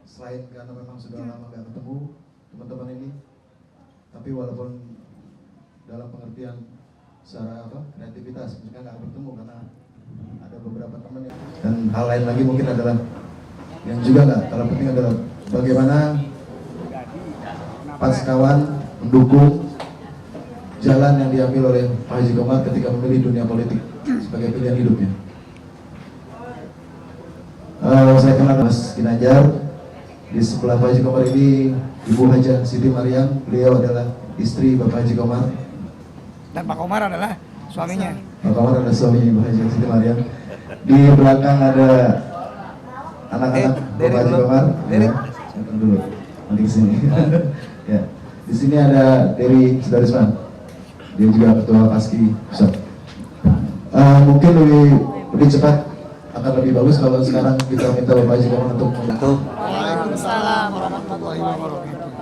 selain karena memang sudah lama gak ketemu teman-teman ini, tapi walaupun dalam pengertian secara kreativitas mereka nggak bertemu karena ada beberapa teman yang, dan hal lain lagi mungkin adalah yang juga nggak kalah penting adalah bagaimana pas kawan mendukung jalan yang diambil oleh Pak Haji Komar ketika memilih dunia politik sebagai pilihan hidupnya. Saya kenal Mas Ginanjar. Di sebelah Pak Haji Komar ini Ibu Haja Siti Mariam. Beliau adalah istri Bapak Haji Komar. Dan Pak Komar adalah suaminya. Pak Komar adalah suaminya Ibu Haja Siti Mariam. Di belakang ada anak-anak Bapak Haji Komar. Ya, dulu. Nanti ke sini. Ya. Di sini ada Dewi Sudarisman. Dia juga ketua Paski Pusat. Mungkin lebih cepat akan lebih bagus kalau sekarang kita minta Bapak Haji Komar untuk Waalaikumsalam warahmatullahi wabarakatuh.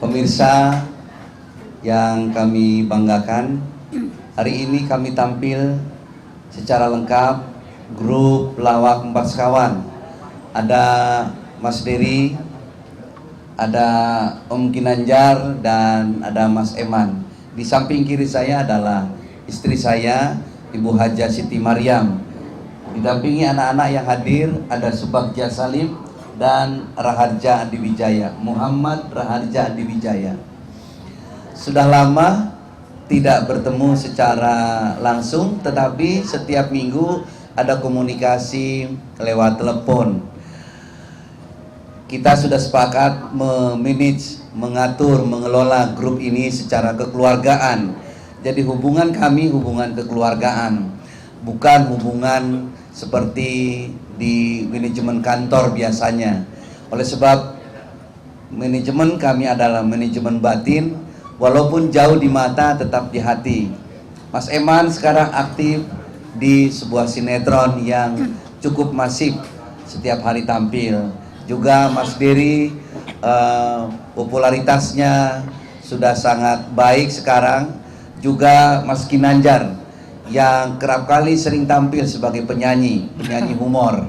Pemirsa yang kami banggakan, hari ini kami tampil secara lengkap grup Lawak Empat Sekawan. Ada Mas Dery, ada Om Ginanjar, dan ada Mas Eman. Di samping kiri saya adalah istri saya, Ibu Haja Siti Mariam. Didampingi anak-anak yang hadir, ada Subagja Salim dan Raharja Adiwijaya, Muhammad Raharja Adiwijaya. Sudah lama tidak bertemu secara langsung, tetapi setiap minggu ada komunikasi lewat telepon. Kita sudah sepakat memanage, mengatur, mengelola grup ini secara kekeluargaan. Jadi hubungan kami hubungan kekeluargaan, bukan hubungan seperti di manajemen kantor biasanya. Oleh sebab manajemen kami adalah manajemen batin, walaupun jauh di mata tetap di hati. Mas Eman sekarang aktif di sebuah sinetron yang cukup masif, setiap hari tampil. Juga Mas Dery popularitasnya sudah sangat baik sekarang. Juga Mas Ginanjar yang kerap kali sering tampil sebagai penyanyi humor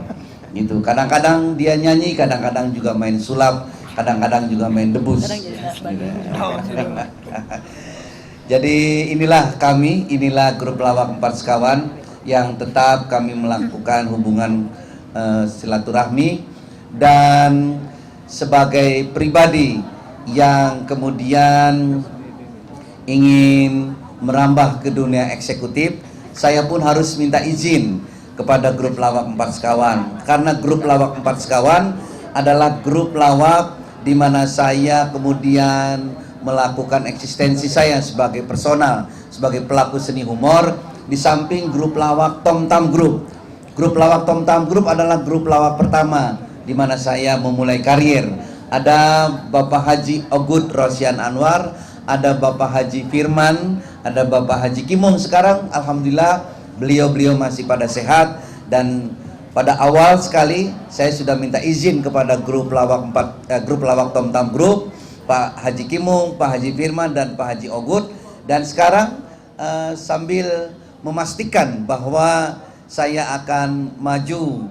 gitu. Kadang-kadang dia nyanyi, kadang-kadang juga main sulap, kadang-kadang juga main debus. Jadi inilah kami, inilah grup Lawak Empat Sekawan yang tetap kami melakukan hubungan silaturahmi. Dan sebagai pribadi yang kemudian ingin merambah ke dunia eksekutif, saya pun harus minta izin kepada grup Lawak Empat Sekawan, karena grup Lawak Empat Sekawan adalah grup lawak di mana saya kemudian melakukan eksistensi saya sebagai personal, sebagai pelaku seni humor, di samping grup lawak Tom Tam Group. Grup lawak Tom Tam Group adalah grup lawak pertama di mana saya memulai karir. Ada Bapak Haji Ogut Rosian Anwar, ada Bapak Haji Firman, ada Bapak Haji Kimung. Sekarang alhamdulillah beliau masih pada sehat. Dan pada awal sekali saya sudah minta izin kepada grup lawak Tom Tam Group, Pak Haji Kimung, Pak Haji Firman, dan Pak Haji Ogut. Dan sekarang sambil memastikan bahwa saya akan maju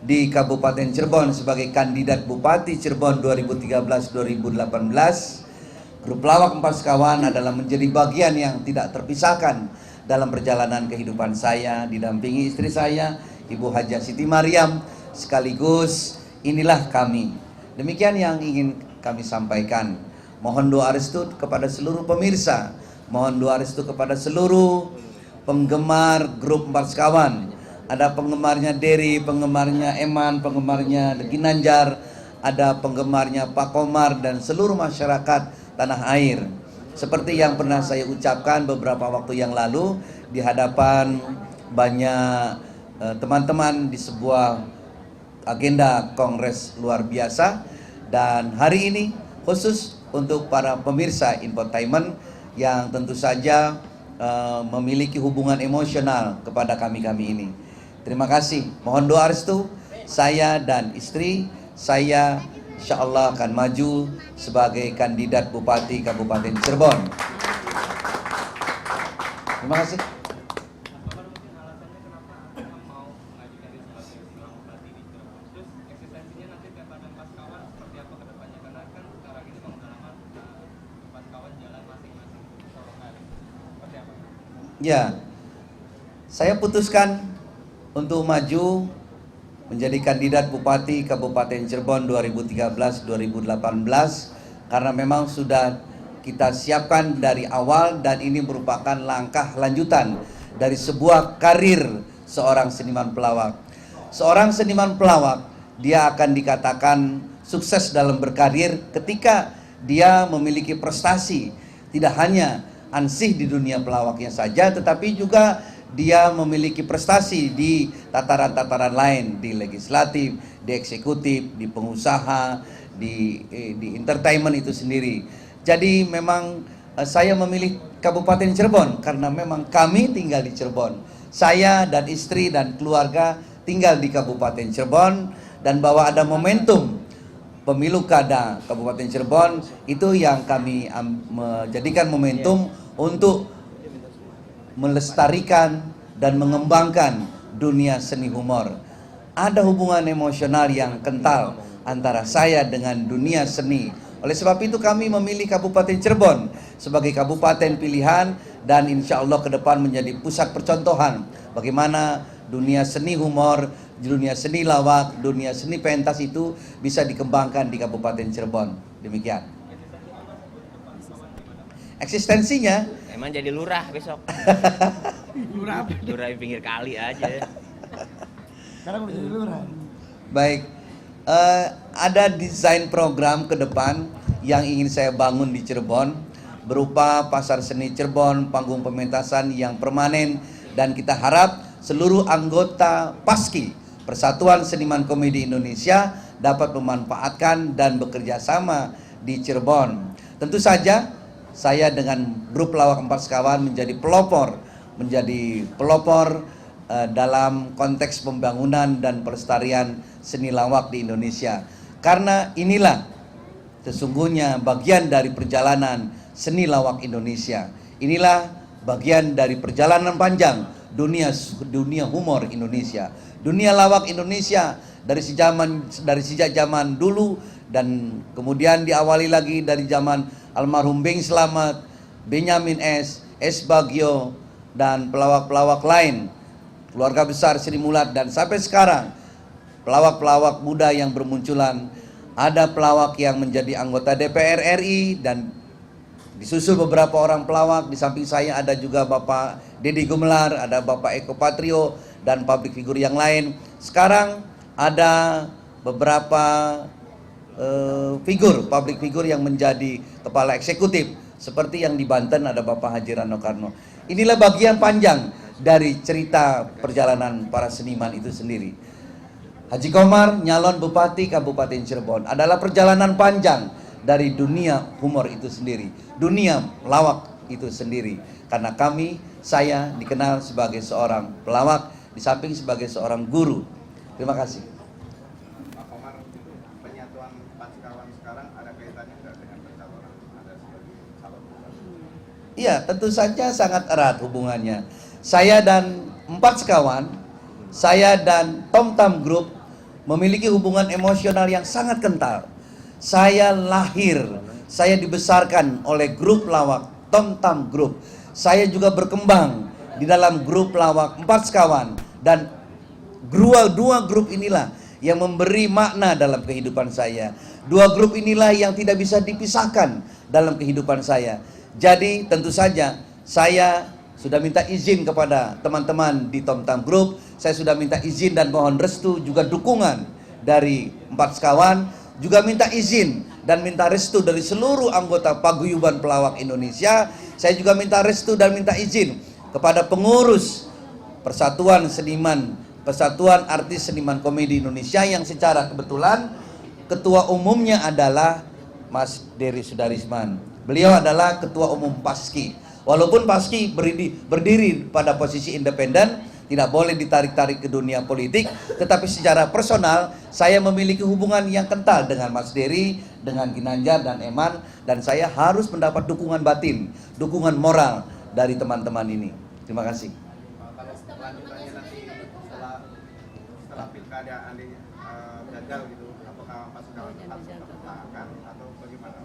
di Kabupaten Cirebon sebagai kandidat Bupati Cirebon 2013-2018, grup Lawak Empat Sekawan adalah menjadi bagian yang tidak terpisahkan dalam perjalanan kehidupan saya, didampingi istri saya, Ibu Haja Siti Mariam, sekaligus inilah kami. Demikian yang ingin kami sampaikan. Mohon doa restu kepada seluruh pemirsa, mohon doa restu kepada seluruh penggemar grup Empat Sekawan. Ada penggemarnya Dery, penggemarnya Eman, penggemarnya Ginanjar, ada penggemarnya Pak Komar, dan seluruh masyarakat tanah air. Seperti yang pernah saya ucapkan beberapa waktu yang lalu di hadapan banyak teman-teman di sebuah agenda kongres luar biasa. Dan hari ini khusus untuk para pemirsa infotainment yang tentu saja memiliki hubungan emosional kepada kami-kami ini. Terima kasih. Mohon doa restu saya dan istri saya, insya Allah akan maju sebagai kandidat Bupati Kabupaten Cirebon. Terima kasih. Ya, saya putuskan untuk maju menjadi kandidat Bupati Kabupaten Cirebon 2013-2018 karena memang sudah kita siapkan dari awal dan ini merupakan langkah lanjutan dari sebuah karir seorang seniman pelawak. Seorang seniman pelawak, dia akan dikatakan sukses dalam berkarir ketika dia memiliki prestasi, tidak hanya ansih di dunia pelawaknya saja, tetapi juga dia memiliki prestasi di tataran-tataran lain, di legislatif, di eksekutif, di pengusaha, di entertainment itu sendiri. Jadi memang saya memilih Kabupaten Cirebon karena memang kami tinggal di Cirebon. Saya dan istri dan keluarga tinggal di Kabupaten Cirebon, dan bahwa ada momentum pemilu kada Kabupaten Cirebon itu yang kami menjadikan momentum untuk melestarikan dan mengembangkan dunia seni humor. Ada hubungan emosional yang kental antara saya dengan dunia seni. Oleh sebab itu kami memilih Kabupaten Cirebon sebagai kabupaten pilihan, dan insya Allah ke depan menjadi pusat percontohan bagaimana dunia seni humor, dunia seni lawak, dunia seni pentas itu bisa dikembangkan di Kabupaten Cirebon. Demikian. Eksistensinya emang jadi lurah besok. Lurah apa? Lurah di pinggir kali aja. Sekarang udah jadi lurah. baik, ada desain program ke depan yang ingin saya bangun di Cirebon berupa pasar seni Cirebon, panggung pementasan yang permanen, dan kita harap seluruh anggota PASKI, Persatuan Seniman Komedi Indonesia, dapat memanfaatkan dan bekerja sama di Cirebon. Tentu saja saya dengan grup Lawak Empat Sekawan menjadi pelopor dalam konteks pembangunan dan pelestarian seni lawak di Indonesia. Karena inilah sesungguhnya bagian dari perjalanan seni lawak Indonesia. Inilah bagian dari perjalanan panjang dunia humor Indonesia. Dunia lawak Indonesia dari sejak zaman dulu, dan kemudian diawali lagi dari zaman almarhum Beng Slamet, Benyamin S. Bagio, dan pelawak-pelawak lain, keluarga besar Sri Mulat, dan sampai sekarang pelawak-pelawak muda yang bermunculan. Ada pelawak yang menjadi anggota DPR RI dan disusul beberapa orang pelawak. Di samping saya ada juga Bapak Deddy Gumelar, ada Bapak Eko Patrio, dan public figure yang lain. Sekarang ada beberapa public figure yang menjadi kepala eksekutif, seperti yang di Banten ada Bapak Haji Rano Karno. Inilah bagian panjang dari cerita perjalanan para seniman itu sendiri. Haji Komar nyalon Bupati Kabupaten Cirebon adalah perjalanan panjang dari dunia humor itu sendiri, dunia lawak itu sendiri. Karena saya dikenal sebagai seorang pelawak, di samping sebagai seorang guru. Terima kasih. Pak Komar, itu penyatuan Empat Sekawan sekarang ada kaitannya nggak dengan pencalonan Anda sebagai calon bupati? Iya, tentu saja sangat erat hubungannya. Saya dan Empat Sekawan, saya dan Tom Tam Group memiliki hubungan emosional yang sangat kental. Saya saya dibesarkan oleh grup lawak Tom Tam Group. Saya juga berkembang di dalam grup lawak Empat Sekawan, dan dua grup inilah yang memberi makna dalam kehidupan saya. Dua grup inilah yang tidak bisa dipisahkan dalam kehidupan saya. Jadi tentu saja saya sudah minta izin kepada teman-teman di Tom Tam Group. Saya sudah minta izin dan mohon restu juga dukungan dari Empat Sekawan. Juga minta izin dan minta restu dari seluruh anggota Paguyuban Pelawak Indonesia. Saya juga minta restu dan minta izin kepada pengurus Persatuan Artis Seniman Komedi Indonesia, yang secara kebetulan ketua umumnya adalah Mas Dery Sudarisman. Beliau adalah ketua umum PASKI. Walaupun PASKI berdiri pada posisi independen, tidak boleh ditarik-tarik ke dunia politik, tetapi secara personal saya memiliki hubungan yang kental dengan Mas Dery, dengan Ginanjar dan Eman, dan saya harus mendapat dukungan batin, dukungan moral dari teman-teman ini. Terima kasih. Kalau lanjutannya nanti setelah pilkada andainya gagal gitu, apakah Empat Sekawan tetap mempertahankan atau bagaimana?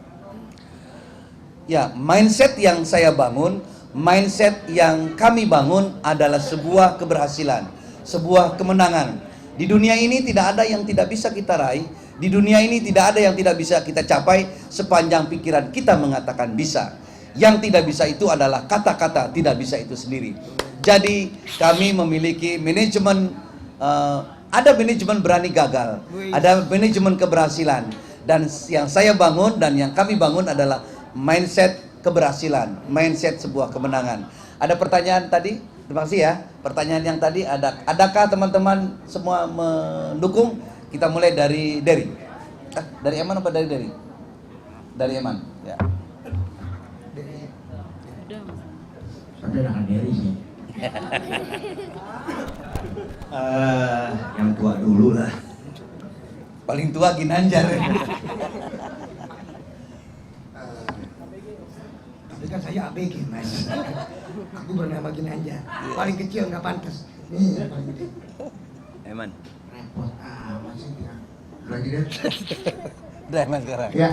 Ya, mindset yang saya bangun mindset yang kami bangun adalah sebuah keberhasilan, sebuah kemenangan. Di dunia ini tidak ada yang tidak bisa kita raih, di dunia ini tidak ada yang tidak bisa kita capai sepanjang pikiran kita mengatakan bisa. Yang tidak bisa itu adalah kata-kata tidak bisa itu sendiri. Jadi kami memiliki manajemen, ada manajemen berani gagal, ada manajemen keberhasilan. Dan yang saya bangun dan yang kami bangun adalah mindset keberhasilan, mindset sebuah kemenangan. Ada pertanyaan tadi? Terima kasih ya. Pertanyaan yang tadi adakah teman-teman semua mendukung? Kita mulai dari Derry. Dari Eman apa dari Derry? Dari Eman, ya. Sampai dengan diri sih. Yang tua dulu lah. Paling tua Ginanjar. Tapi kan saya ABG mas. Aku bernama Ginanjar. Paling kecil nggak pantas. Nih yang paling gede. Eman. Repot amat sih. Lagi deh. Udah Eman sekarang. Ya,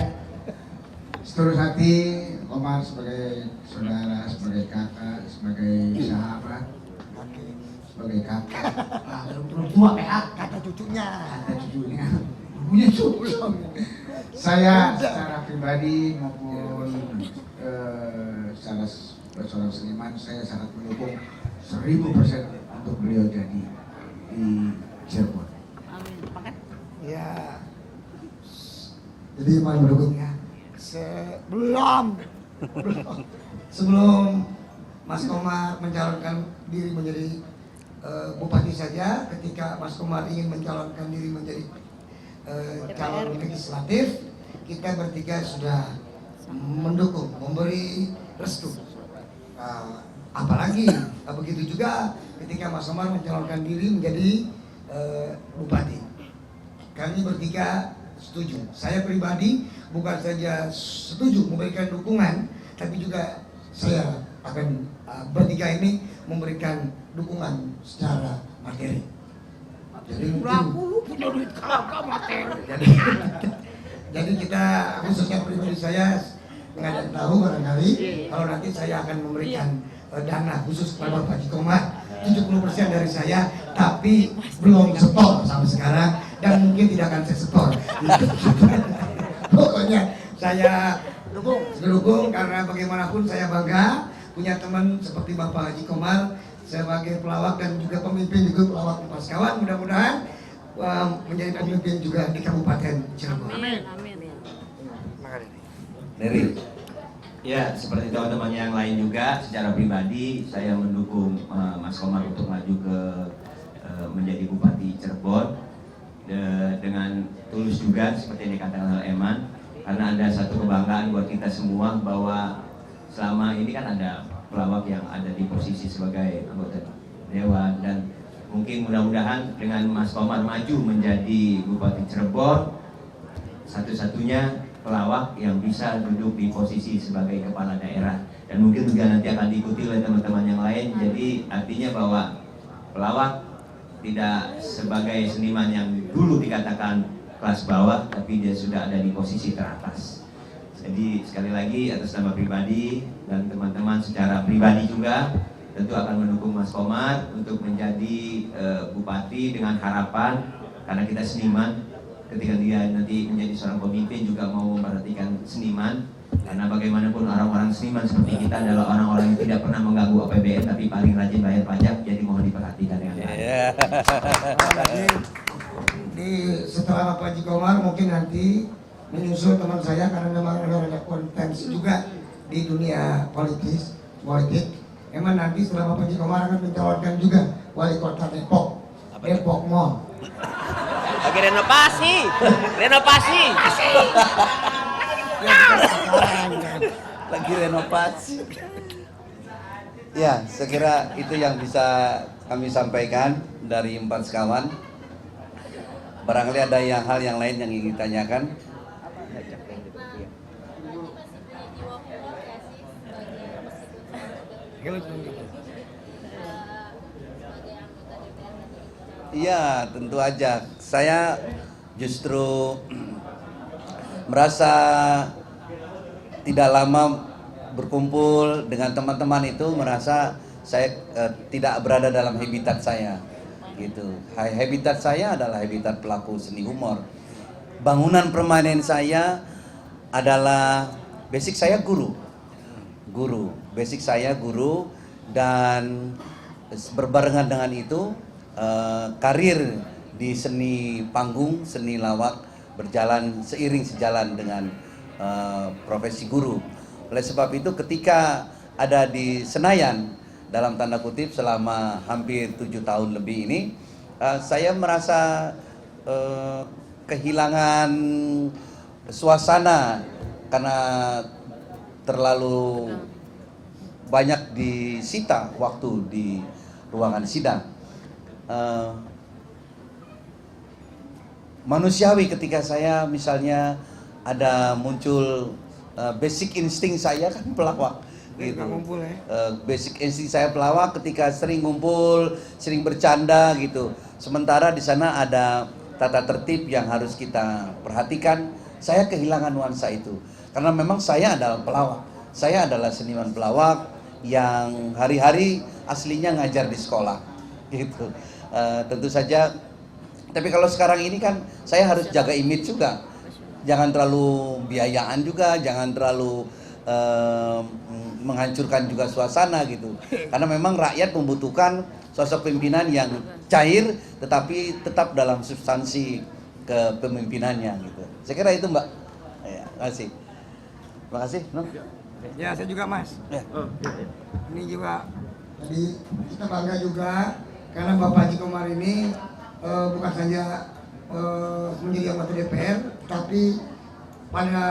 seterus hati Komar sebagai saudara, sebagai kakak, sebagai sahabat, sebagai kakak, Belum tua kayak kata cucunya. ada cucunya, punya cucu. Saya secara pribadi maupun secara seorang seniman, saya sangat mendukung 1000% untuk beliau jadi di Cirebon. Ya. Jadi mau mendukungnya. Sebelum Mas Komar mencalonkan diri menjadi bupati saja, ketika Mas Komar ingin mencalonkan diri menjadi calon legislatif, kita bertiga sudah mendukung, memberi restu. Apalagi begitu juga ketika Mas Komar mencalonkan diri menjadi bupati. Kami bertiga setuju. Saya pribadi bukan saja setuju memberikan dukungan, tapi juga saya akan bertiga ini memberikan dukungan secara materi. Jadi mungkin jadi kita, khususnya pribadi saya, nggak tahu barangkali kalau nanti saya akan memberikan dana khusus kepada Pak Haji Komar 70% dari saya, tapi belum setor sampai sekarang dan mungkin tidak akan saya setor. Pokoknya saya dukung karena bagaimanapun saya bangga punya teman seperti Bapak Haji Komar sebagai pelawak dan juga pemimpin juga pelawak Empat Kawan. Mudah-mudahan menjadi pemimpin juga di Kabupaten Cirebon. Amin. Dari Ya, seperti teman-teman yang lain juga, secara pribadi saya mendukung Mas Komar untuk maju ke menjadi Bupati Cirebon dengan tulus juga seperti yang dikatakan oleh Eman, karena ada satu kebanggaan buat kita semua bahwa selama ini kan ada pelawak yang ada di posisi sebagai anggota dewan, dan mungkin mudah-mudahan dengan Mas Komar maju menjadi Bupati Cirebon, satu-satunya pelawak yang bisa duduk di posisi sebagai kepala daerah, dan mungkin juga nanti akan diikuti oleh teman-teman yang lain. Jadi artinya bahwa pelawak tidak sebagai seniman yang dulu dikatakan kelas bawah, tapi dia sudah ada di posisi teratas. Jadi sekali lagi atas nama pribadi dan teman-teman secara pribadi juga tentu akan mendukung Mas Komar untuk menjadi bupati dengan harapan, karena kita seniman, ketika dia nanti menjadi seorang pemimpin juga mau memperhatikan seniman, karena bagaimanapun orang-orang seniman seperti kita adalah orang-orang yang tidak pernah mengganggu APBN tapi paling rajin bayar pajak, jadi mohon diperhatikan dengan baik. Setelah Bapak Haji Komar mungkin nanti menyusul teman saya, karena memang ada kontensi juga di dunia politik. Emang nanti setelah Bapak Haji Komar akan mencalonkan juga wali kota Depok, Depok Mall. Lagi renovasi. lagi renovasi. Ya, saya kira itu yang bisa kami sampaikan dari Empat Sekawan. Barangkali ada hal yang lain yang ingin ditanyakan. Iya, tentu aja. Saya justru merasa tidak lama berkumpul dengan teman-teman itu merasa saya tidak berada dalam habitat saya gitu. Habitat saya adalah habitat pelaku seni humor. Bangunan permanen saya adalah basic saya guru. Basic saya guru, dan berbarengan dengan itu karir di seni panggung, seni lawak berjalan seiring sejalan dengan profesi guru. Oleh sebab itu ketika ada di Senayan dalam tanda kutip selama hampir 7 tahun lebih ini, saya merasa kehilangan suasana karena terlalu banyak disita waktu di ruangan sidang. Manusiawi ketika saya misalnya ada muncul basic insting saya kan pelawak gitu. Basic insting saya pelawak ketika sering ngumpul, sering bercanda gitu. Sementara di sana ada tata tertib yang harus kita perhatikan. Saya kehilangan nuansa itu karena memang saya adalah pelawak. Saya adalah seniman pelawak yang hari-hari aslinya ngajar di sekolah gitu. Tentu saja, tapi kalau sekarang ini kan saya harus jaga image juga, jangan terlalu biayaan juga, jangan terlalu menghancurkan juga suasana gitu, karena memang rakyat membutuhkan sosok pimpinan yang cair tetapi tetap dalam substansi kepemimpinannya gitu. Saya kira itu, Mbak. Ya, makasih. Terima kasih. No? Ya, saya juga, Mas. Ya. Ini juga jadi kita bangga juga karena Bapak Haji Komar ini bukan saja menjadi anggota DPR, tapi pada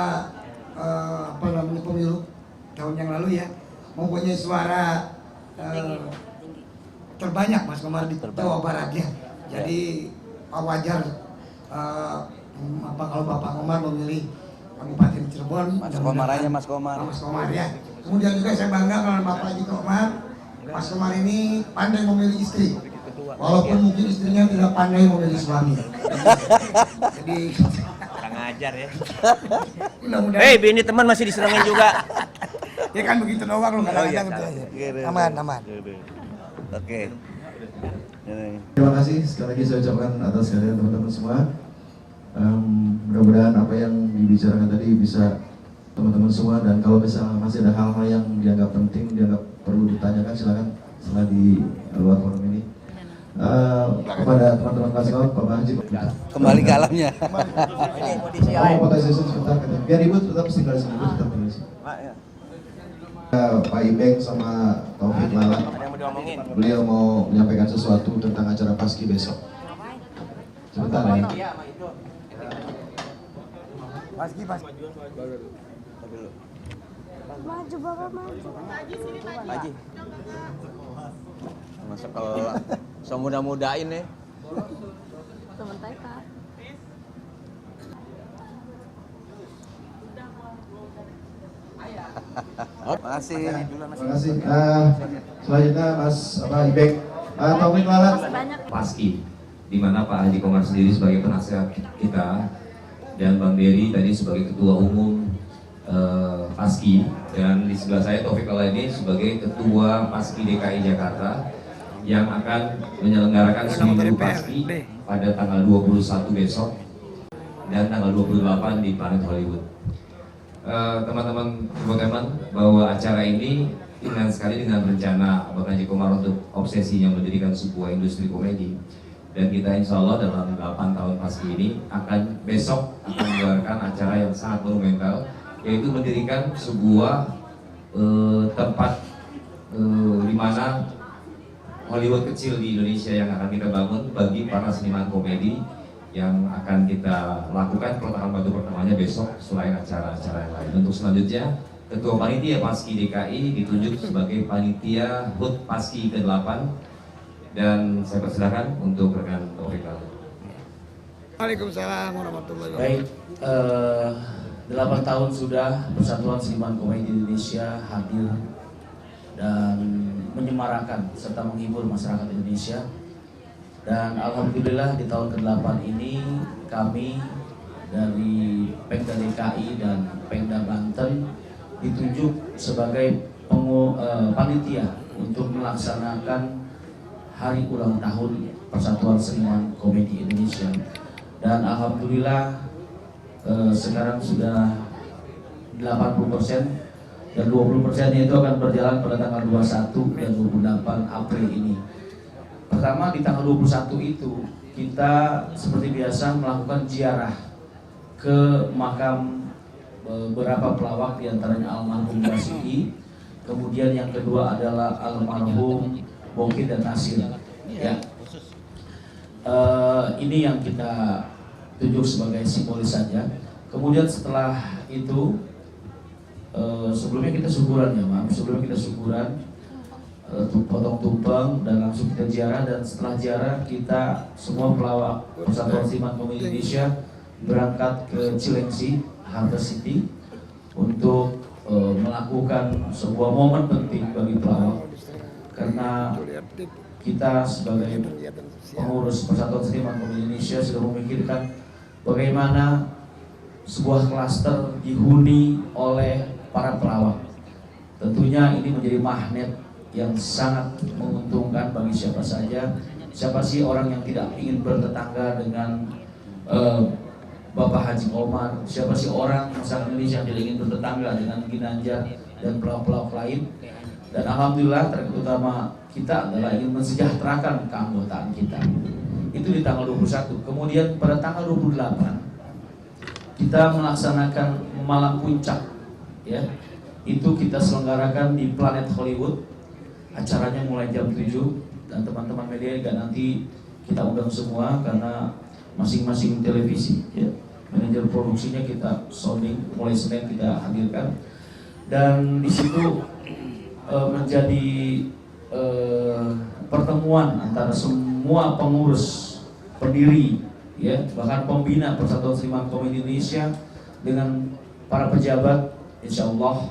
pemilu tahun yang lalu ya mempunyai suara terbanyak, Mas Komar, di Jawa Barat ya. Jadi wajar kalau Bapak Komar memilih Kabupaten Cirebon. Mas Komar aja, Mas Komar. Mas Komar ya. Kemudian juga saya bangga kalau Bapak Haji Komar, Mas Komar ini pandai memilih istri. Walaupun mungkin istrinya tidak pandai memilih suami. Jadi Kurang ajar ya. mudah-mudahan. Hei, bini teman masih diserangin juga. Ya kan begitu doang loh, kadang-kadang gitu aja. Aman. Oke. Terima kasih sekali lagi saya ucapkan atas kalian teman-teman semua. Mudah-mudahan apa yang dibicarakan tadi bisa teman-teman semua, dan kalau misalnya masih ada hal-hal yang dianggap penting, dianggap perlu ditanyakan, silakan setelah di luar forum ini. Kepada teman-teman mahasiswa, Pak Haji Kembali ke alamnya. foto sesi sebentar, biar ibu tetap tinggal di sini, ibu tetap tinggal di sini. Pak Ibeng sama Taufik Lala, Ada yang mau diomongin? beliau mau menyampaikan sesuatu tentang acara Paski besok. Sebentar ya. Paski. Maju Bapak, maju. Haji. Masa kalau so muda-mudain ya. Teman TK. Makasih. Terima kasih. Selanjutnya Mas Ibeng, Taufik Lala. Banyak. Paski, di mana Pak Haji Komar sendiri sebagai penasehat kita dan Bang Dery tadi sebagai ketua umum Paski, dan di sebelah saya Taufik Lala ini sebagai ketua Paski DKI Jakarta yang akan menyelenggarakan seminggu Paski pada tanggal 21 besok dan tanggal 28 di Planet Hollywood. Teman-teman bahwa acara ini dengan sekali dengan rencana Abang Haji Komar untuk obsesinya mendirikan sebuah industri komedi, dan kita insya Allah dalam 8 tahun Paski ini besok akan menggelarkan acara yang sangat monumental, yaitu mendirikan sebuah tempat di mana Hollywood kecil di Indonesia yang akan kita bangun bagi para seniman komedi yang akan kita lakukan peletakan batu pertamanya besok selain acara-acara yang lain. Untuk selanjutnya, Ketua Panitia Paski DKI ditunjuk sebagai Panitia HUT Paski ke-8, dan saya persilakan untuk rekan Taufik Lala. Waalaikumsalam warahmatullahi Baik, 8 tahun sudah Persatuan Seniman Komedi Indonesia hadir dan menyemarakan serta menghibur masyarakat Indonesia. Dan alhamdulillah di tahun ke-8 ini kami dari Pemda DKI dan Pemda Banten ditunjuk sebagai panitia untuk melaksanakan hari ulang tahun Persatuan Seniman Komedi Indonesia. Dan alhamdulillah sekarang sudah 80% dan 20% itu akan berjalan pada tanggal 21 dan 28 April ini. Pertama di tanggal 21 itu kita seperti biasa melakukan ziarah ke makam beberapa pelawak, diantaranya almarhum Basuki. Kemudian yang kedua adalah almarhum Bongki dan Nasir. Ya. Ini yang kita tunjuk sebagai simbolis saja. Kemudian setelah itu sebelumnya kita syukuran ya maaf, sebelumnya kita syukuran, potong tumpeng dan langsung kita ziarah. Dan setelah ziarah kita semua pelawak Persatuan Seniman Komedi Indonesia berangkat ke Cilengsi, Harta City untuk melakukan sebuah momen penting bagi pelawak, karena kita sebagai pengurus Persatuan Seniman Komedi Indonesia sudah memikirkan bagaimana sebuah klaster dihuni oleh para pelawak. Tentunya ini menjadi magnet yang sangat menguntungkan bagi siapa saja. Siapa sih orang yang tidak ingin bertetangga dengan Bapak Haji Omar? Siapa sih orang masyarakat Indonesia yang tidak ingin bertetangga dengan Ginanjar dan pelawak-pelawak lain? Dan alhamdulillah target utama kita adalah ingin mensejahterakan keanggotaan kita. Itu di tanggal 21. Kemudian pada tanggal 28 kita melaksanakan malam puncak, ya. Itu kita selenggarakan di Planet Hollywood. Acaranya mulai jam 7 dan teman-teman media juga nanti kita undang semua karena masing-masing televisi, ya. Manajer produksinya kita sounding mulai Senin kita hadirkan. Dan di situ menjadi pertemuan antara semua pengurus, pendiri, ya, bahkan pembina Persatuan Seniman Komedi Indonesia dengan para pejabat. Insya Allah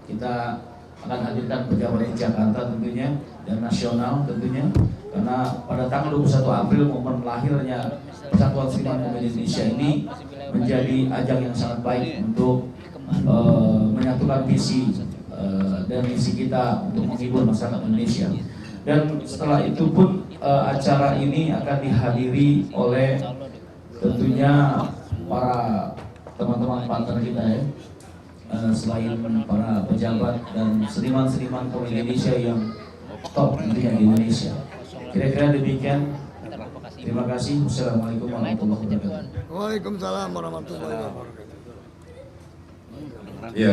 kita akan hadirkan pejabat di Jakarta tentunya dan nasional tentunya, karena pada tanggal 21 April momen lahirnya Persatuan Seniman Komedi Indonesia ini menjadi ajang yang sangat baik untuk menyatukan visi dan misi kita untuk menghibur masyarakat Indonesia. Dan setelah itu pun acara ini akan dihadiri oleh tentunya para teman-teman partner kita, ya, selain para pejabat dan seniman-seniman komedi Indonesia yang top tentunya di Indonesia. Kira-kira demikian. Terima kasih. Wassalamualaikum warahmatullahi wabarakatuh. Waalaikumsalam warahmatullahi wabarakatuh. Ya,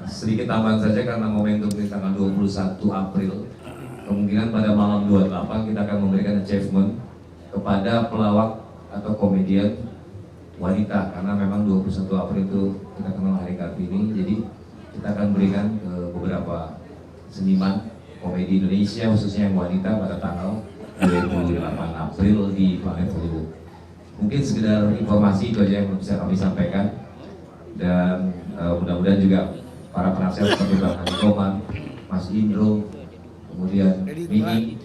sedikit tambahan saja karena momentum di tanggal 21 April. Kemungkinan pada malam 28 kita akan memberikan achievement kepada pelawak atau komedian wanita, karena memang 21 April itu kita kenal Hari Kartini. Jadi kita akan berikan ke beberapa seniman komedi Indonesia khususnya yang wanita pada tanggal 28 April di Planet Hollywood. Mungkin sekedar informasi itu aja yang bisa kami sampaikan, dan mudah-mudahan juga para penasihat seperti Bang Haji Komar, Mas Indro, kemudian Mini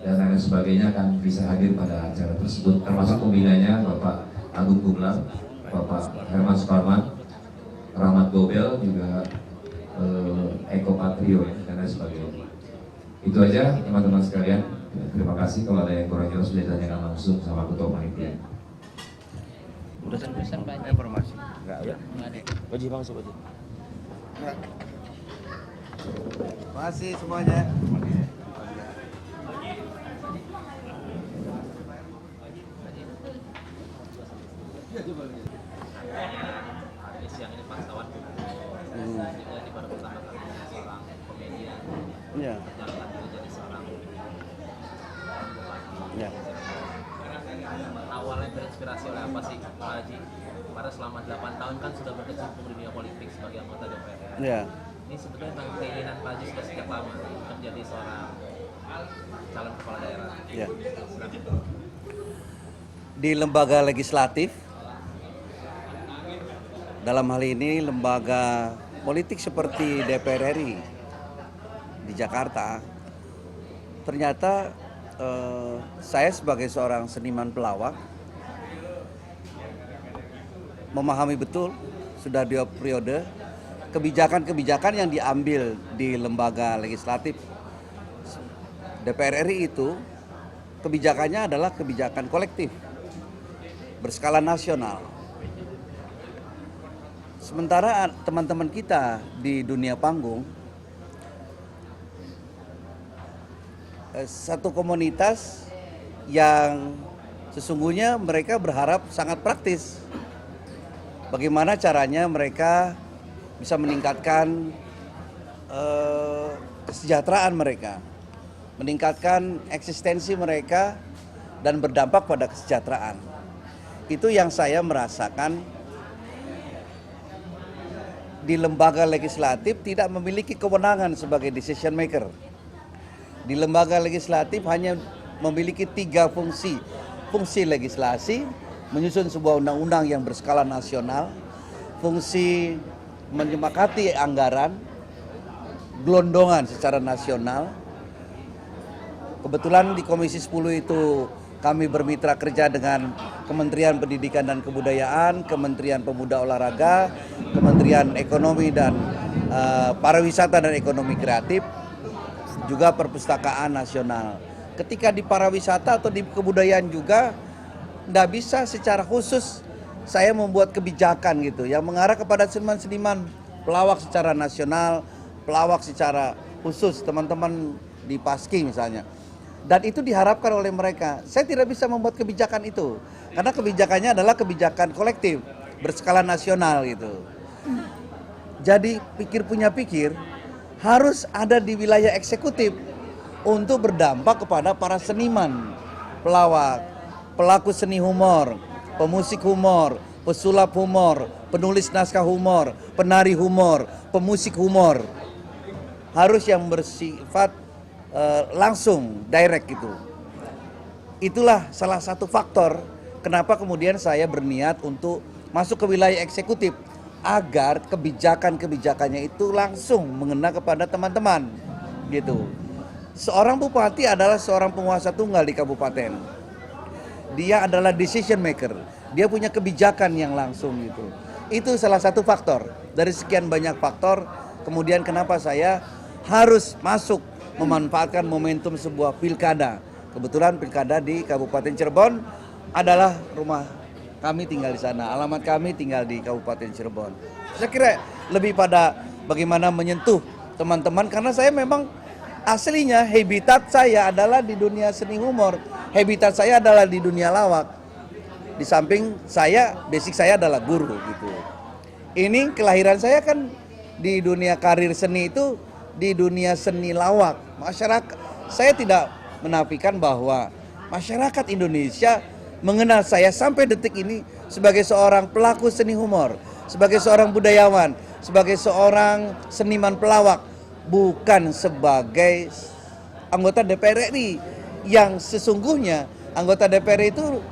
dan lain sebagainya akan bisa hadir pada acara tersebut, termasuk pembinanya Bapak Agung Gumelar, Bapak Herman Suparman, Rahmat Gobel, juga Eko Patrio, ya, dan lain sebagainya. Itu aja teman-teman sekalian. Terima kasih. Kalau ada yang kurang jelas sudah ditanyakan langsung sama ketua panitia. Udah pesan Pak informasi. Enggak ada. Wajib langsung aja. Terima kasih semuanya. Siang ini Pak Kawan. Jadi baru pertama kali seorang komedian. Ya. Jadi seorang Ya. awalnya terinspirasi oleh apa sih Pak Haji? Karena selama 8 tahun kan sudah berkecimpung di dunia politik sebagai anggota DPR. Ya. Ini sebetulnya tentang keinginan Pak Haji sudah sejak lama untuk menjadi seorang calon kepala daerah. Ya. Silakan. Di lembaga legislatif, dalam hal ini lembaga politik seperti DPR RI di Jakarta, ternyata saya sebagai seorang seniman pelawak memahami betul sudah 2 periode kebijakan-kebijakan yang diambil di lembaga legislatif DPR RI itu kebijakannya adalah kebijakan kolektif berskala nasional. Sementara teman-teman kita di dunia panggung, satu komunitas yang sesungguhnya mereka berharap sangat praktis. Bagaimana caranya mereka bisa meningkatkan kesejahteraan mereka, meningkatkan eksistensi mereka dan berdampak pada kesejahteraan. Itu yang saya merasakan di lembaga legislatif tidak memiliki kewenangan sebagai decision maker. Di lembaga legislatif hanya memiliki 3 fungsi. Fungsi legislasi, menyusun sebuah undang-undang yang berskala nasional, fungsi menyepakati anggaran, gelondongan secara nasional. Kebetulan di Komisi 10 itu kami bermitra kerja dengan Kementerian Pendidikan dan Kebudayaan, Kementerian Pemuda Olahraga, Kementerian Ekonomi dan Pariwisata dan Ekonomi Kreatif, juga Perpustakaan Nasional. Ketika di pariwisata atau di kebudayaan juga tidak bisa secara khusus saya membuat kebijakan gitu yang mengarah kepada seniman-seniman pelawak secara nasional, pelawak secara khusus, teman-teman di Paski misalnya. Dan itu diharapkan oleh mereka. Saya tidak bisa membuat kebijakan itu karena kebijakannya adalah kebijakan kolektif berskala nasional gitu. Jadi pikir harus ada di wilayah eksekutif untuk berdampak kepada para seniman, pelawak, pelaku seni humor, pemusik humor, pesulap humor, penulis naskah humor, penari humor, pemusik humor. Harus yang bersifat langsung, direct gitu. Itulah salah satu faktor kenapa kemudian saya berniat untuk masuk ke wilayah eksekutif agar kebijakan-kebijakannya itu langsung mengena kepada teman-teman gitu. Seorang bupati adalah seorang penguasa tunggal di kabupaten. Dia adalah decision maker. Dia punya kebijakan yang langsung gitu. Itu salah satu faktor dari sekian banyak faktor. Kemudian kenapa saya harus masuk memanfaatkan momentum sebuah pilkada. Kebetulan pilkada di Kabupaten Cirebon adalah rumah kami tinggal di sana. Alamat kami tinggal di Kabupaten Cirebon. Saya kira lebih pada bagaimana menyentuh teman-teman karena saya memang aslinya habitat saya adalah di dunia seni humor. Habitat saya adalah di dunia lawak. Di samping saya, basic saya adalah guru gitu. Ini kelahiran saya kan di dunia karir seni itu di dunia seni lawak. Masyarakat, saya tidak menafikan bahwa masyarakat Indonesia mengenal saya sampai detik ini sebagai seorang pelaku seni humor, sebagai seorang budayawan, sebagai seorang seniman pelawak, bukan sebagai anggota DPR RI yang sesungguhnya anggota DPR itu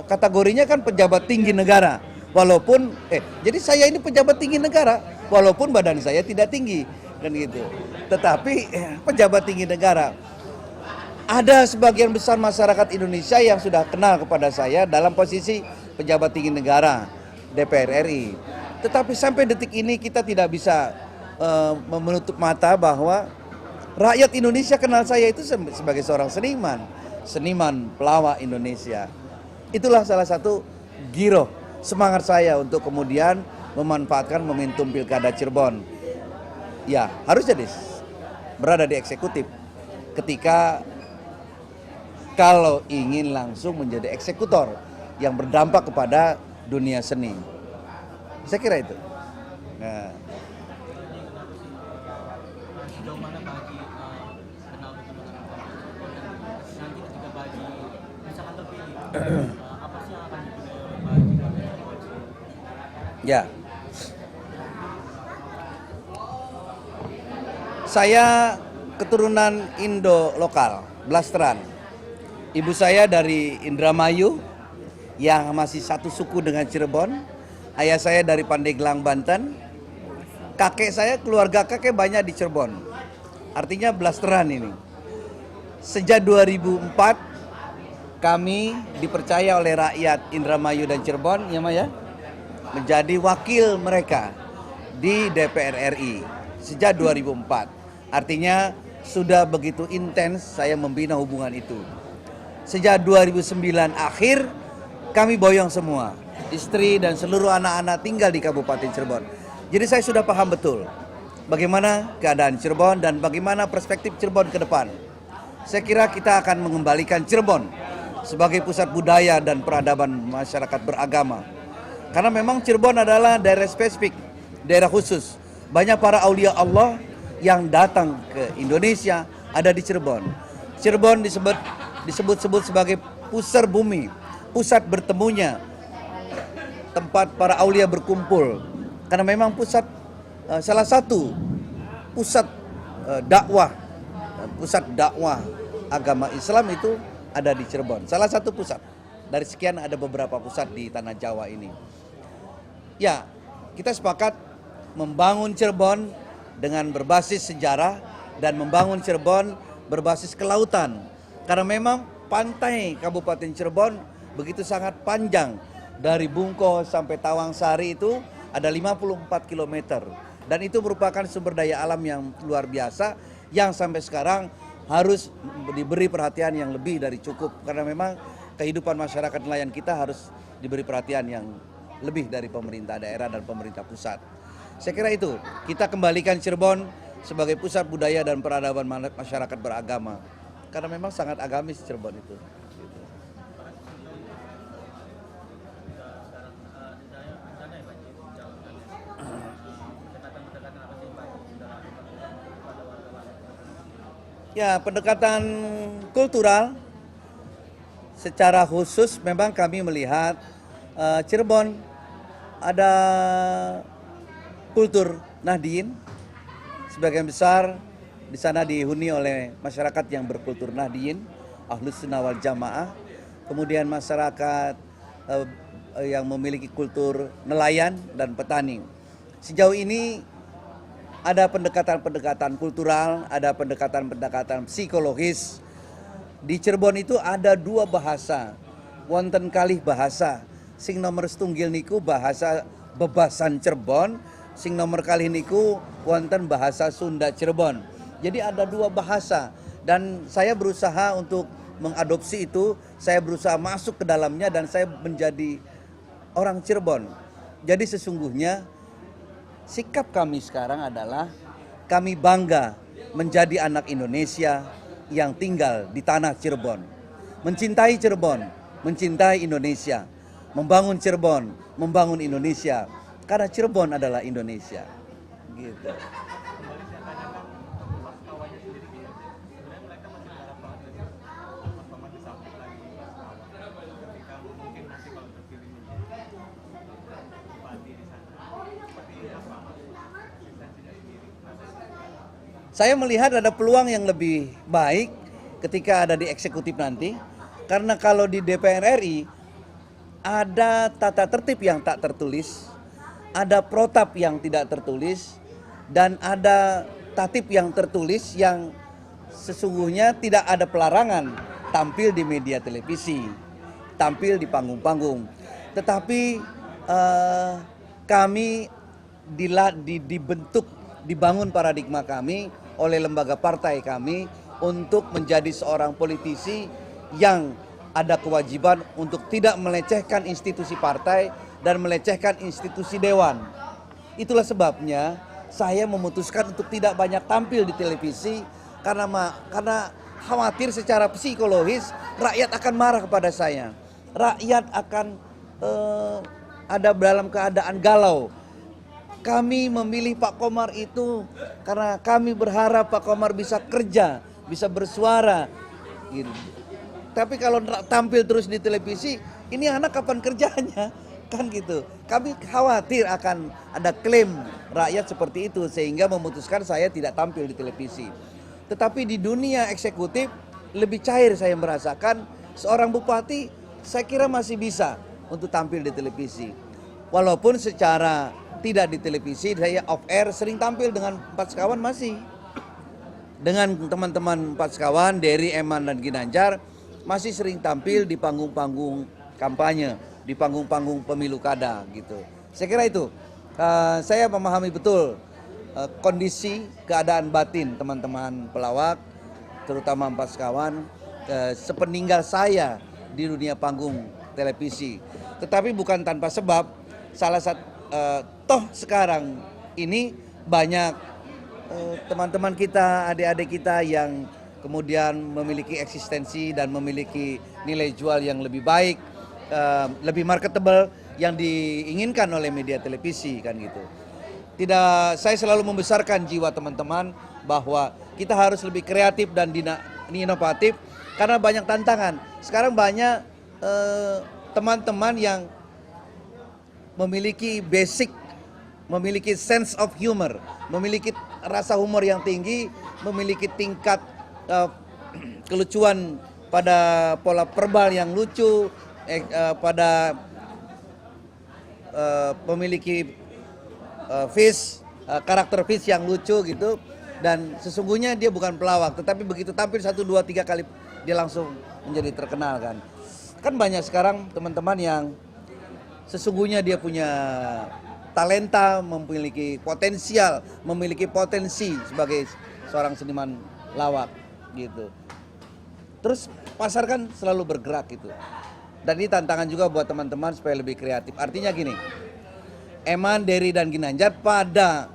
kategorinya kan pejabat tinggi negara. Walaupun jadi saya ini pejabat tinggi negara walaupun badan saya tidak tinggi kan gitu. Tetapi pejabat tinggi negara. Ada sebagian besar masyarakat Indonesia yang sudah kenal kepada saya dalam posisi pejabat tinggi negara DPR RI. Tetapi sampai detik ini kita tidak bisa menutup mata bahwa rakyat Indonesia kenal saya itu sebagai seorang seniman pelawak Indonesia. Itulah salah satu giroh semangat saya untuk kemudian memanfaatkan momentum pilkada Cirebon. Ya, harus jadi berada di eksekutif ketika kalau ingin langsung menjadi eksekutor yang berdampak kepada dunia seni. Saya kira itu. Nah. Sejauh mana Pak Haji kenal betul dengan nanti ketika Pak Haji misalkan terpilih, apa sih yang akan dipilih Pak Haji? Ya. Saya keturunan Indo lokal, Blasteran. Ibu saya dari Indramayu yang masih satu suku dengan Cirebon. Ayah saya dari Pandeglang, Banten. Kakek saya, keluarga kakek banyak di Cirebon. Artinya Blasteran ini. Sejak 2004 kami dipercaya oleh rakyat Indramayu dan Cirebon, ya Maya, menjadi wakil mereka di DPR RI sejak 2004. Artinya sudah begitu intens saya membina hubungan itu. Sejak 2009 akhir kami boyong semua. Istri dan seluruh anak-anak tinggal di Kabupaten Cirebon. Jadi saya sudah paham betul bagaimana keadaan Cirebon dan bagaimana perspektif Cirebon ke depan. Saya kira kita akan mengembalikan Cirebon sebagai pusat budaya dan peradaban masyarakat beragama. Karena memang Cirebon adalah daerah spesifik, daerah khusus. Banyak para aulia Allah yang datang ke Indonesia ada di Cirebon. Cirebon disebut-sebut sebagai pusar bumi, pusat bertemunya tempat para aulia berkumpul. Karena memang pusat salah satu pusat dakwah agama Islam itu ada di Cirebon. Salah satu pusat dari sekian, ada beberapa pusat di tanah Jawa ini. Ya, kita sepakat membangun Cirebon dengan berbasis sejarah dan membangun Cirebon berbasis kelautan. Karena memang pantai Kabupaten Cirebon begitu sangat panjang. Dari Bungko sampai Tawangsari itu ada 54 km. Dan itu merupakan sumber daya alam yang luar biasa yang sampai sekarang harus diberi perhatian yang lebih dari cukup. Karena memang kehidupan masyarakat nelayan kita harus diberi perhatian yang lebih dari pemerintah daerah dan pemerintah pusat. Saya kira itu, kita kembalikan Cirebon sebagai pusat budaya dan peradaban masyarakat beragama. Karena memang sangat agamis Cirebon itu. Ya, pendekatan kultural secara khusus memang kami melihat Cirebon ada kultur Nahdien, sebagian besar di sana dihuni oleh masyarakat yang berkultur Nahdien, Ahlus Sunnah wal Jamaah, kemudian masyarakat yang memiliki kultur nelayan dan petani. Sejauh ini ada pendekatan-pendekatan kultural, ada pendekatan-pendekatan psikologis. Di Cirebon itu ada dua bahasa, wonten kalih bahasa. Sing nomor setunggal niku bahasa bebasan Cirebon, sing nomor kalih niku wonten bahasa Sunda Cirebon. Jadi ada dua bahasa dan saya berusaha untuk mengadopsi itu, saya berusaha masuk ke dalamnya dan saya menjadi orang Cirebon. Jadi sesungguhnya sikap kami sekarang adalah kami bangga menjadi anak Indonesia yang tinggal di tanah Cirebon. Mencintai Cirebon, mencintai Indonesia, membangun Cirebon, membangun Indonesia. Karena Cirebon adalah Indonesia. Gitu. Saya melihat ada peluang yang lebih baik ketika ada di eksekutif nanti. Karena kalau di DPR RI ada tata tertib yang tak tertulis, ada protap yang tidak tertulis, dan ada tatib yang tertulis yang sesungguhnya tidak ada pelarangan tampil di media televisi, tampil di panggung-panggung. Tetapi kami dibangun paradigma kami oleh lembaga partai kami untuk menjadi seorang politisi yang ada kewajiban untuk tidak melecehkan institusi partai dan melecehkan institusi dewan. Itulah sebabnya saya memutuskan untuk tidak banyak tampil di televisi karena khawatir secara psikologis rakyat akan marah kepada saya. Rakyat akan ada dalam keadaan galau. Kami memilih Pak Komar itu karena kami berharap Pak Komar bisa kerja, bisa bersuara. Gitu. Tapi kalau tampil terus di televisi, ini anak kapan kerjanya? Kan gitu. Kami khawatir akan ada klaim rakyat seperti itu sehingga memutuskan saya tidak tampil di televisi. Tetapi di dunia eksekutif lebih cair saya merasakan seorang bupati saya kira masih bisa untuk tampil di televisi. Walaupun secara tidak di televisi, saya off air sering tampil dengan Empat Sekawan masih. Dengan teman-teman Empat Sekawan, Dery, Eman, dan Ginanjar masih sering tampil di panggung-panggung kampanye, di panggung-panggung pemilu kada gitu. Saya kira itu. Saya memahami betul kondisi keadaan batin teman-teman pelawak, terutama Empat Sekawan, sepeninggal saya di dunia panggung televisi. Tetapi bukan tanpa sebab, salah satu toh sekarang ini banyak teman-teman kita, adik-adik kita yang kemudian memiliki eksistensi dan memiliki nilai jual yang lebih baik, lebih marketable yang diinginkan oleh media televisi kan gitu. Tidak, saya selalu membesarkan jiwa teman-teman bahwa kita harus lebih kreatif dan inovatif karena banyak tantangan. Sekarang banyak teman-teman yang memiliki basic, memiliki sense of humor, memiliki rasa humor yang tinggi, memiliki tingkat kelucuan pada pola verbal yang lucu, pada memiliki karakter face yang lucu gitu. Dan sesungguhnya dia bukan pelawak, tetapi begitu tampil 1, 2, 3 kali dia langsung menjadi terkenal kan. Kan banyak sekarang teman-teman yang sesungguhnya dia punya talenta, memiliki potensial, memiliki potensi sebagai seorang seniman lawak gitu. Terus pasar kan selalu bergerak gitu. Dan ini tantangan juga buat teman-teman supaya lebih kreatif. Artinya gini, Eman, Dery, dan Ginanjar pada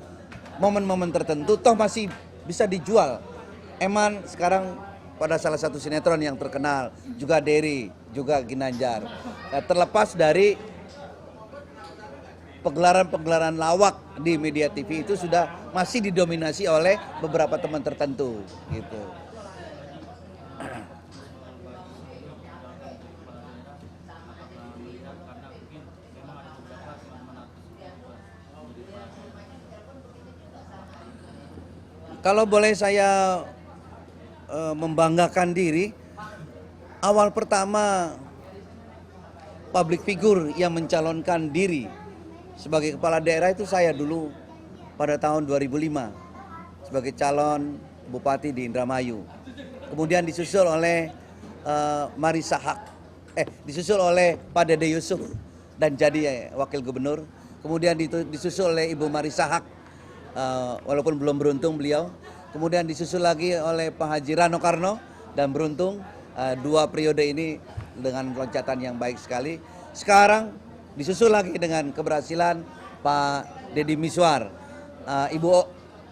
momen-momen tertentu toh masih bisa dijual. Eman sekarang pada salah satu sinetron yang terkenal, juga Dery, juga Ginanjar. Terlepas dari pegelaran-pegelaran lawak di media TV itu sudah masih didominasi oleh beberapa teman tertentu gitu. Kalau boleh saya membanggakan diri, awal pertama public figure yang mencalonkan diri sebagai kepala daerah itu saya dulu pada tahun 2005 sebagai calon bupati di Indramayu. Kemudian disusul oleh Marisa Haq, disusul oleh Pak Dede Yusuf dan jadi wakil gubernur. Kemudian disusul oleh Ibu Marisa Haq, walaupun belum beruntung beliau. Kemudian disusul lagi oleh Pak Haji Rano Karno dan beruntung 2 periode ini dengan loncatan yang baik sekali. Sekarang disusul lagi dengan keberhasilan Pak Deddy Miswar, Ibu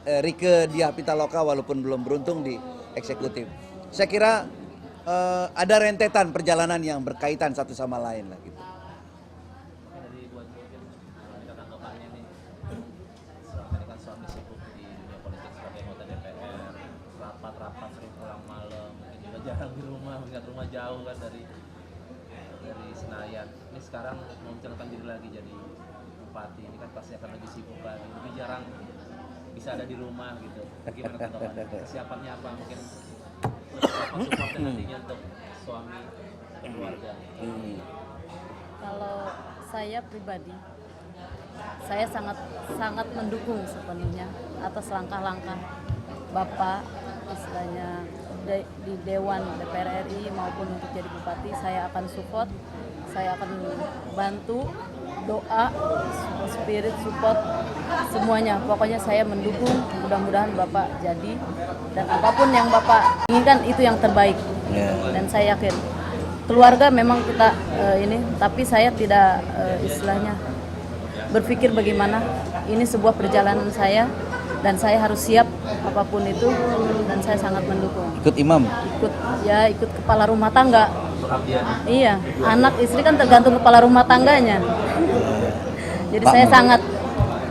Rike Diah Pitaloka walaupun belum beruntung di eksekutif. Saya kira ada rentetan perjalanan yang berkaitan satu sama lain lah gitu. Dari buat tanggapannya nih, selama ini kan suami sibuk di dunia politik sebagai anggota DPR, rapat-rapat sering pulang malam, mungkin juga jarang di rumah, mengingat rumah jauh kan dari Senayan. Ini sekarang mau mencalonkan diri lagi jadi bupati, ini kan pasti akan lebih sibuk lagi, lebih jarang bisa ada di rumah gitu. Gimana tanggapannya? Kesiapannya apa? Mungkin apa supportnya nantinya untuk suami dan keluarga? Kalau saya pribadi, saya sangat mendukung sepenuhnya atas langkah-langkah Bapak, istilahnya di Dewan DPR RI maupun untuk jadi bupati. Saya akan support, saya akan bantu, doa, spirit, support, semuanya. Pokoknya saya mendukung, mudah-mudahan Bapak jadi, dan apapun yang Bapak inginkan itu yang terbaik. Dan saya yakin keluarga memang kita ini, tapi saya tidak istilahnya berpikir bagaimana ini sebuah perjalanan saya dan saya harus siap apapun itu, dan saya sangat mendukung. Ikut imam? Ikut kepala rumah tangga. Iya, anak istri kan tergantung kepala rumah tangganya. Jadi saya sangat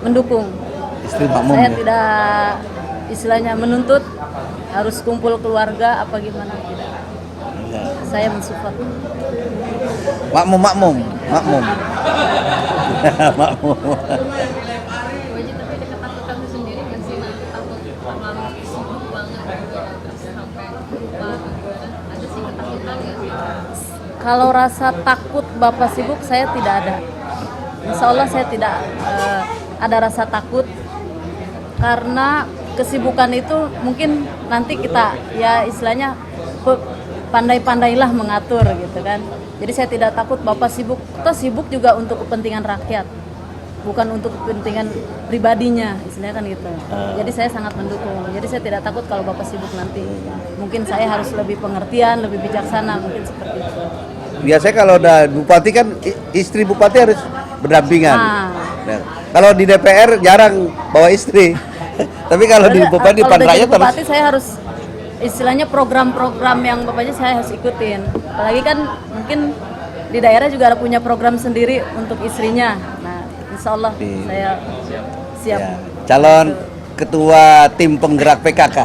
mendukung. Istri makmum. Saya tidak istilahnya menuntut harus kumpul keluarga apa gimana, tidak. Saya mensupport. Makmum. Makmum. Tapi ada ketakutan sendiri kan sih, takut terlalu sibuk banget terus sampai lupa. Ada sih ketakutan ya. Kalau rasa takut Bapak sibuk saya tidak ada. Insya Allah saya tidak ada rasa takut, karena kesibukan itu mungkin nanti kita ya istilahnya pandai-pandailah mengatur gitu kan. Jadi saya tidak takut Bapak sibuk, toh sibuk juga untuk kepentingan rakyat. bukan untuk kepentingan pribadinya, istilahnya kan gitu. Jadi saya sangat mendukung. Jadi saya tidak takut kalau Bapak sibuk nanti. Mungkin saya harus lebih pengertian, lebih bijaksana, mungkin seperti itu. Biasanya kalau udah bupati kan istri bupati harus berdampingan. Nah, kalau di DPR jarang bawa istri. Tapi kalau di bupati kalau depan udah jadi rakyat bupati saya harus istilahnya program-program yang bapaknya saya harus ikutin. Apalagi kan mungkin di daerah juga ada punya program sendiri untuk istrinya. Nah, insya Allah saya siap. Ya, calon ketua tim penggerak PKK.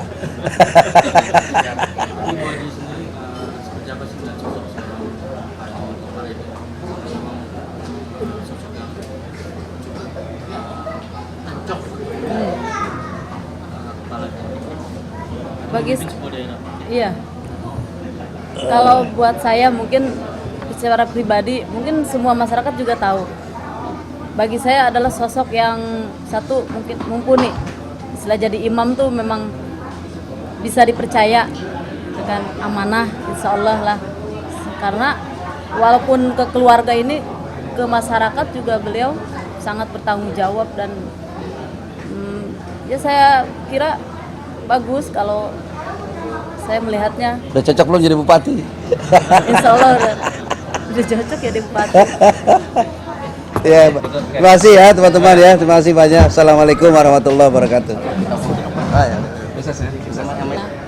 Bagi iya. Kalau buat saya mungkin secara pribadi mungkin semua masyarakat juga tahu. Bagi saya adalah sosok yang satu mungkin mumpuni. Setelah jadi imam tuh memang bisa dipercaya dengan amanah, insya Allah lah. Karena walaupun ke keluarga ini, ke masyarakat juga beliau sangat bertanggung jawab dan ya saya kira bagus kalau saya melihatnya. Udah cocok belum jadi bupati? Insya Allah udah cocok ya di bupati. Ya, terima kasih ya teman-teman ya. Terima kasih banyak. Assalamualaikum warahmatullahi wabarakatuh. Bisa saya.